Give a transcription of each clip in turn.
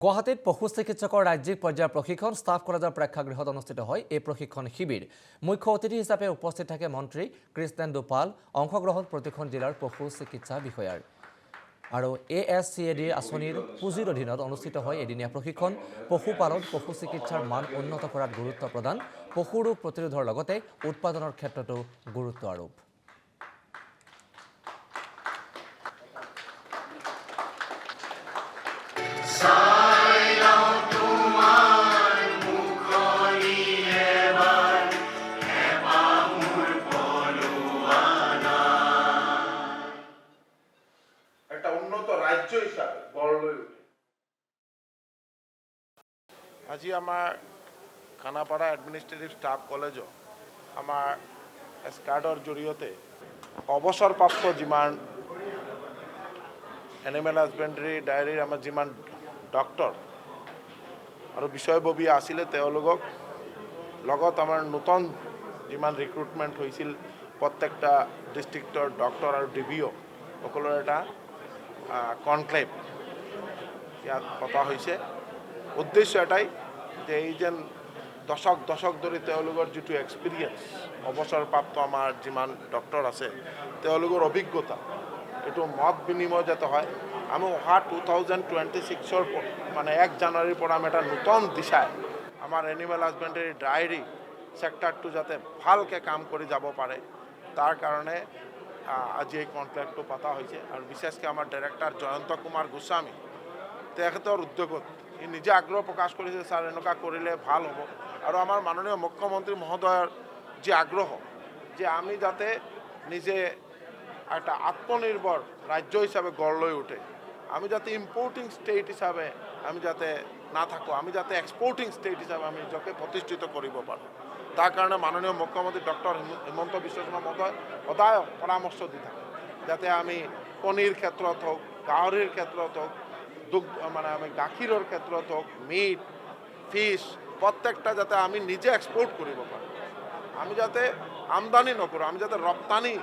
গুৱাহাটীত পশু চিকিৎসকৰ ৰাজ্যিক পৰ্যায়ৰ প্ৰশিক্ষণ ষ্টাফ কলেজৰ প্ৰেক্ষাগৃহত অনুষ্ঠিত হয়। এই প্ৰশিক্ষণ শিবিৰ মুখ্য অতিথি হিচাপে উপস্থিত থাকে মন্ত্ৰী কৃষ্ণেন্দু পাল। অংশগ্ৰহণ প্ৰতিখন জিলাৰ পশু চিকিৎসা বিষয়াৰ আৰু ASCADৰ আঁচনিৰ পুঁজিৰ অধীনত অনুষ্ঠিত হয় এদিনীয়া প্ৰশিক্ষণ। পশুপালন পশু চিকিৎসাৰ মান উন্নত কৰাত গুৰুত্ব প্ৰদান, পশু ৰোগ প্ৰতিৰোধৰ লগতে উৎপাদনৰ ক্ষেত্ৰতো গুৰুত্ব আৰোপ। আজি আমাৰ খানাপাৰা এডমিনিষ্ট্ৰেটিভ ষ্টাফ কলেজত আমাৰ এছকাৰ্ডৰ জৰিয়তে অৱসৰপ্ৰাপ্ত যিমান এনিমেল হাজবেণ্ডাৰী ডায়েৰীৰ আমাৰ যিমান ডক্টৰ আৰু বিষয়ববীয়া আছিলে তেওঁলোকক লগত আমাৰ নতুন যিমান ৰিক্ৰুটমেণ্ট হৈছিল প্ৰত্যেকটা ডিষ্ট্ৰিক্টৰ ডক্টৰ আৰু DBO সকলোৰে এটা কনক্লেভ ইয়াত পতা হৈছে। উদ্দেশ্য এটাই যে এই যেন দশক ধৰি তেওঁলোকৰ যিটো এক্সপিৰিয়েঞ্চ অৱসৰপ্ৰাপ্ত আমাৰ যিমান ডক্টৰ আছে তেওঁলোকৰ অভিজ্ঞতা এইটো মত বিনিময় যাতে হয়। আমি অহা 2026 মানে 1 জানুৱাৰীৰ পৰা আমি এটা নতুন দিশায় আমাৰ এনিমেল হাজবেণ্ডাৰী ডায়েৰী ছেক্টৰটো যাতে ভালকৈ কাম কৰি যাব পাৰে তাৰ কাৰণে আজি এই কনক্লেভটো পতা হৈছে। আৰু বিশেষকৈ আমাৰ ডাইৰেক্টৰ জয়ন্ত কুমাৰ গোস্বামী তেখেতৰ উদ্যোগত নিজে আগ্ৰহ প্ৰকাশ কৰিছে, ছাৰ এনেকুৱা কৰিলে ভাল হ'ব। আৰু আমাৰ মাননীয় মুখ্যমন্ত্ৰী মহোদয়ৰ যি আগ্ৰহ যে আমি যাতে নিজে একটা আত্মনিৰ্ভৰ ৰাজ্য হিচাপে গঢ় লৈ উঠে, আমি যাতে ইম্পৰ্টিং ষ্টেট হিচাপে আমি যাতে নাথাকোঁ, আমি যাতে এক্সপৰ্টিং ষ্টেট হিচাপে আমি নিজকে প্ৰতিষ্ঠিত কৰিব পাৰোঁ। তাৰ কাৰণে মাননীয় মুখ্যমন্ত্ৰী ডক্টৰ হিমন্ত বিশ্ব শৰ্মা মহোদয় সদায় পৰামৰ্শ দি থাকে যাতে আমি কণীৰ ক্ষেত্ৰত হওক, গাহৰিৰ ক্ষেত্ৰত হওক, মানে আমি গাখীৰৰ ক্ষেত্ৰত হওক, মিট ফিছ প্ৰত্যেকটা যাতে আমি নিজে এক্সপৰ্ট কৰিব পাৰোঁ, আমি যাতে আমদানি নকৰোঁ, আমি যাতে ৰপ্তানি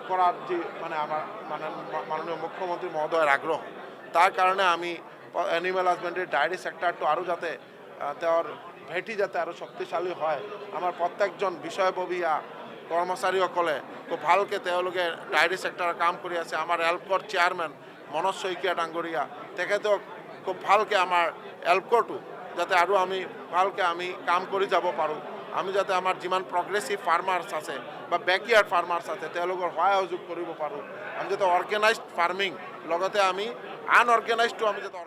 কৰাৰ যি মানে আমাৰ মাননীয় মুখ্যমন্ত্ৰী মহোদয়ৰ আগ্ৰহ তাৰ কাৰণে আমি এনিমেল হাজবেণ্ডাৰী ডায়েৰী ছেক্টৰটো আৰু যাতে তেওঁৰ ভেটি যাতে আৰু শক্তিশালী হয়। আমাৰ প্ৰত্যেকজন বিষয়ববীয়া কৰ্মচাৰীসকলে খুব ভালকৈ তেওঁলোকে ডায়েৰী ছেক্টৰৰ কাম কৰি আছে। আমাৰ এলকৰ চেয়াৰমেন মনোজ শইকীয়া ডাঙৰীয়া তেখেতক খুব ভালকৈ আমাৰ এলকৰটো যাতে আৰু আমি ভালকৈ আমি কাম কৰি যাব পাৰোঁ। আমি যাতে আমাৰ যিমান প্ৰগ্ৰেছিভ ফাৰ্মাৰ্ছ আছে বা বেকয়াৰ্ড ফাৰ্মাৰ্ছ আছে তেওঁলোকৰ সহায় সহযোগ কৰিব পাৰোঁ। আমি যাতে অৰ্গেনাইজড ফাৰ্মিং লগতে আমি আনঅৰ্গেনাইজডটো আমি যাতে